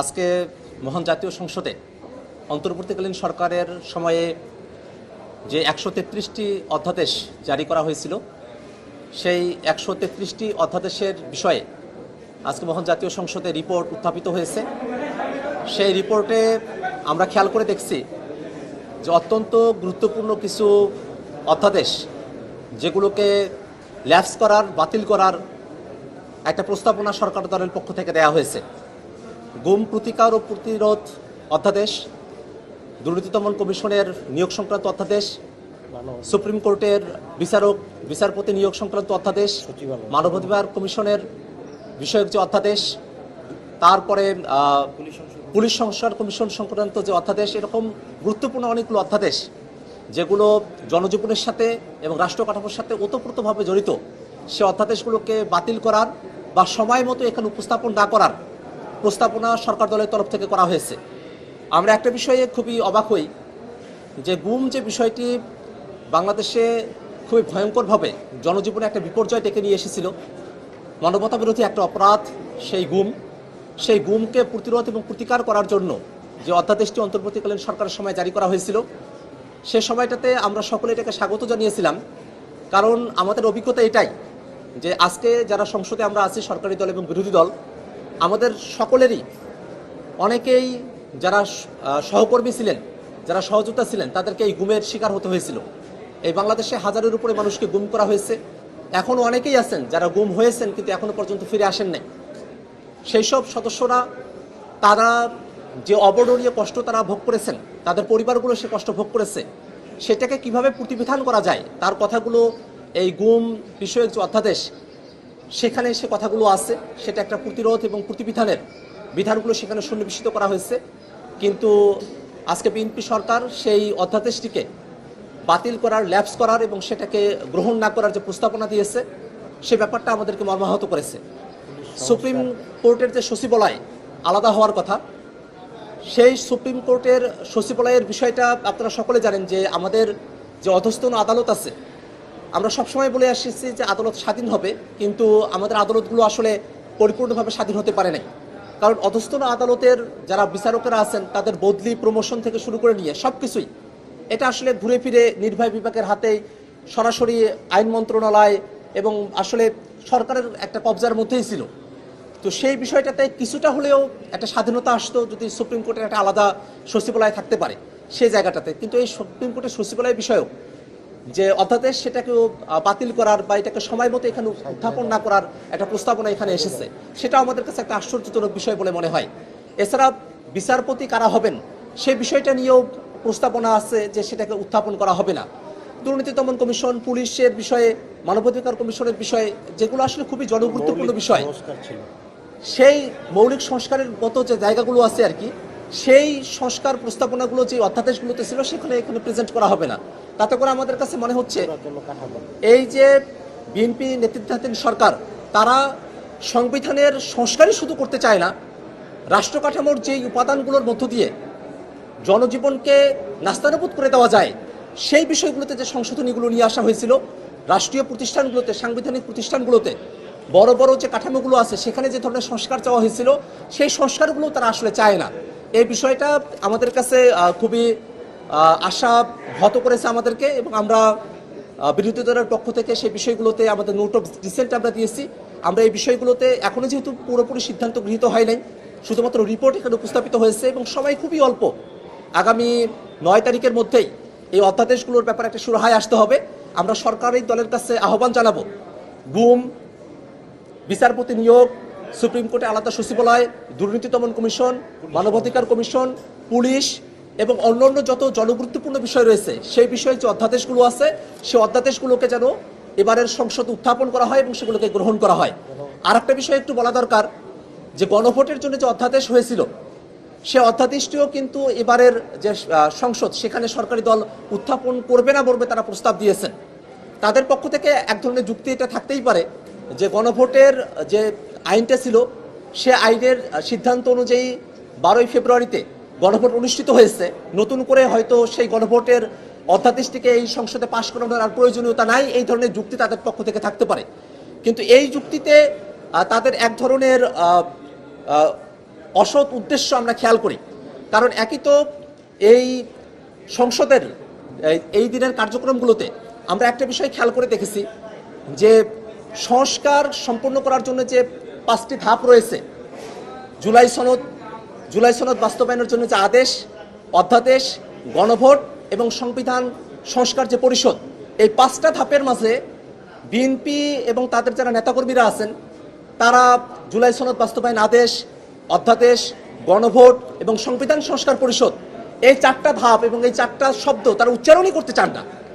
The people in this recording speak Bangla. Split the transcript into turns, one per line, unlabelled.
আজকে মহান জাতীয় সংসদে অন্তর্বর্তীকালীন সরকারের সময়ে যে ১৩৩টি অধ্যাদেশ জারি করা হয়েছিল সেই ১৩৩টি অধ্যাদেশের বিষয়ে আজকে মহান জাতীয় সংসদে রিপোর্ট উত্থাপিত হয়েছে। সেই রিপোর্টে আমরা খেয়াল করে দেখছি যে অত্যন্ত গুরুত্বপূর্ণ কিছু অধ্যাদেশ যেগুলোকে ল্যাপস করার, বাতিল করার একটা প্রস্তাবনা সরকার দলের পক্ষ থেকে দেওয়া হয়েছে। গুম প্রতিকার ও প্রতিরোধ অধ্যাদেশ, দুর্নীতি দমন কমিশনের নিয়োগ সংক্রান্ত অধ্যাদেশ, সুপ্রিম কোর্টের বিচারপতি নিয়োগ সংক্রান্ত অধ্যাদেশ, মানবাধিকার কমিশনের বিষয়ক যে অধ্যাদেশ, তারপরে পুলিশ সংস্কার কমিশন সংক্রান্ত যে অধ্যাদেশ, এরকম গুরুত্বপূর্ণ অনেকগুলো অধ্যাদেশ যেগুলো জনজীবনের সাথে এবং রাষ্ট্র কাঠামোর সাথে ওতপ্রোতভাবে জড়িত, সে অধ্যাদেশগুলোকে বাতিল করার বা সময় মতো এখানে উপস্থাপন না করার প্রস্তাবনা সরকার দলের তরফ থেকে করা হয়েছে। আমরা একটা বিষয়ে খুবই অবাক হই যে গুম যে বিষয়টি বাংলাদেশে খুবই ভয়ঙ্করভাবে জনজীবনে একটা বিপর্যয় ডেকে নিয়ে এসেছিল, মানবতা বিরোধী একটা অপরাধ সেই গুমকে প্রতিরোধ এবং প্রতিকার করার জন্য যে অধ্যাদেশটি অন্তর্বর্তীকালীন সরকারের সময় জারি করা হয়েছিল, সে সময়টাতে আমরা সকলে এটাকে স্বাগত জানিয়েছিলাম। কারণ আমাদের অভিজ্ঞতা এটাই যে আজকে যারা সংসদে আমরা আছি, সরকারি দল এবং বিরোধী দল, আমাদের সকলেরই অনেকেই যারা সহকর্মী ছিলেন, যারা সহযোদ্ধা ছিলেন, তাদেরকে এই গুমের শিকার হতে হয়েছিল। এই বাংলাদেশে হাজারের উপরে মানুষকে গুম করা হয়েছে। এখনও অনেকেই আছেন যারা গুম হয়েছেন কিন্তু এখনও পর্যন্ত ফিরে আসেন নাই। সেই সব সদস্যরা তারা যে অবর্ণনীয় কষ্ট তারা ভোগ করেছেন, তাদের পরিবারগুলো সে কষ্ট ভোগ করেছে, সেটাকে কিভাবে প্রতিবিধান করা যায় তার কথাগুলো এই গুম বিষয়ক যে অধ্যাদেশ সেখানে সে কথাগুলো আছে। সেটা একটা প্রতিরোধ এবং প্রতিবিধানের বিধানগুলো সেখানে সন্নিবেশিত করা হয়েছে। কিন্তু আজকে বিএনপি সরকার সেই অধ্যাদেশটিকে বাতিল করার, ল্যাপস করার এবং সেটাকে গ্রহণ না করার যে প্রস্তাবনা দিয়েছে, সে ব্যাপারটা আমাদেরকে মর্মাহত করেছে। সুপ্রিম কোর্টের যে সচিবালয় আলাদা হওয়ার কথা, সেই সুপ্রিম কোর্টের সচিবালয়ের বিষয়টা আপনারা সকলে জানেন যে আমাদের যে অধস্তন আদালত আছে, আমরা সবসময় বলে আসছি যে আদালত স্বাধীন হবে, কিন্তু আমাদের আদালতগুলো আসলে পরিপূর্ণভাবে স্বাধীন হতে পারে নাই। কারণ অধস্তন আদালতের যারা বিচারকেরা আছেন তাদের বদলি, প্রমোশন থেকে শুরু করে নিয়ে সব কিছুই এটা আসলে ঘুরে ফিরে নির্বাহী বিভাগের হাতেই, সরাসরি আইন মন্ত্রণালয় এবং আসলে সরকারের একটা কবজার মধ্যেই ছিল। তো সেই বিষয়টাতে কিছুটা হলেও একটা স্বাধীনতা আসতো যদি সুপ্রিম কোর্টের একটা আলাদা সচিবালয় থাকতে পারে সেই জায়গাটাতে। কিন্তু এই সুপ্রিম কোর্টের সচিবালয় বিষয়ক যে অধ্যাদেশ, সেটাকেও বাতিল করার বা এটাকে সময় মতো এখানে উত্থাপন না করার একটা প্রস্তাবনা এখানে এসেছে, সেটা আমাদের কাছে একটা আশ্চর্যজনক বিষয় বলে মনে হয়। এছাড়া বিচারপতি কারা হবেন সেই বিষয়টা নিয়েও প্রস্তাবনা আছে যে সেটাকে উত্থাপন করা হবে না। দুর্নীতি দমন কমিশন, পুলিশের বিষয়ে, মানবাধিকার কমিশনের বিষয়ে, যেগুলো আসলে খুবই জনগুরুত্বপূর্ণ বিষয়, সেই মৌলিক সংস্কারের মতো যে জায়গাগুলো আছে আর কি, সেই সংস্কার প্রস্তাবনাগুলো যে অধ্যাদেশগুলোতে ছিল সেখানে এখানে প্রেজেন্ট করা হবে না। তাতে করে আমাদের কাছে মনে হচ্ছে এই যে বিএনপি নেতৃত্বাধীন সরকার, তারা সংবিধানের সংস্কারই শুধু করতে চায় না, রাষ্ট্র কাঠামোর যেই উপাদানগুলোর মধ্য দিয়ে জনজীবনকে নাস্তানাবুদ করে দেওয়া যায় সেই বিষয়গুলোতে যে সংশোধনীগুলো নিয়ে আসা হয়েছিল, রাষ্ট্রীয় প্রতিষ্ঠানগুলোতে, সাংবিধানিক প্রতিষ্ঠানগুলোতে বড় বড় যে কাঠামোগুলো আছে সেখানে যে ধরনের সংস্কার চাওয়া হয়েছিল, সেই সংস্কারগুলো তারা আসলে চায় না। এই বিষয়টা আমাদের কাছে খুবই আশা হত করেছে আমাদেরকে, এবং আমরা বিরোধী দলের পক্ষ থেকে সেই বিষয়গুলোতে আমাদের নোট অফ ডিসেন্ট আমরা দিয়েছি। আমরা এই বিষয়গুলোতে এখনও যেহেতু পুরোপুরি সিদ্ধান্ত গৃহীত হয় নাই, শুধুমাত্র রিপোর্ট এখানে উপস্থাপিত হয়েছে এবং সময় খুবই অল্প, আগামী 9 তারিখের মধ্যেই এই অধ্যাদেশগুলোর ব্যাপারে একটা সুরাহায় আসতে হবে। আমরা সরকারি দলের কাছে আহ্বান জানাবো, গুম, বিচারপতি নিয়োগ, সুপ্রিম কোর্টে আলাদা সচিবালয়, দুর্নীতি দমন কমিশন, মানবাধিকার কমিশন, পুলিশ এবং অন্যান্য যত জনগুরুত্বপূর্ণ বিষয় রয়েছে সেই বিষয়ে যে অধ্যাদেশগুলো আছে সেই অধ্যাদেশগুলোকে যেন এবারের সংসদে উত্থাপন করা হয় এবং সেগুলোকে গ্রহণ করা হয়। আর একটা বিষয় একটু বলা দরকার যে গণভোটের জন্য যে অধ্যাদেশ হয়েছিল সে অধ্যাদেশটিও কিন্তু এবারের যে সংসদ সেখানে সরকারি দল উত্থাপন করবে না বলবে তারা প্রস্তাব দিয়েছেন। তাদের পক্ষ থেকে এক ধরনের যুক্তি এটা থাকতেই পারে যে গণভোটের যে আইনটা ছিল সে আইনের সিদ্ধান্ত অনুযায়ী 12ই ফেব্রুয়ারিতে গণভোট অনুষ্ঠিত হয়েছে, নতুন করে হয়তো সেই গণভোটের অধ্যাদেশটিকে এই সংসদে পাশ করানোর আর প্রয়োজনীয়তা নাই, এই ধরনের যুক্তি তাদের পক্ষ থেকে থাকতে পারে। কিন্তু এই যুক্তিতে তাদের এক ধরনের অসৎ উদ্দেশ্য আমরা খেয়াল করি। কারণ একই তো এই সংসদের এই দিনের কার্যক্রমগুলোতে আমরা একটা বিষয় খেয়াল করে দেখেছি যে সংস্কার সম্পন্ন করার জন্য যে 5টি ধাপ রয়েছে, জুলাই সনদ বাস্তবায়নের জন্য যে আদেশ, অধ্যাদেশ, গণভোট এবং সংবিধান সংস্কার যে পরিষদ, এই 5টা ধাপের মাঝে বিএনপি এবং তাদের যারা নেতাকর্মীরা আছেন তারা জুলাই সনদ বাস্তবায়ন আদেশ, অধ্যাদেশ, গণভোট এবং সংবিধান সংস্কার পরিষদ, এই 4টা ধাপ এবং এই 4টা শব্দ তারা উচ্চারণই করতে চান না।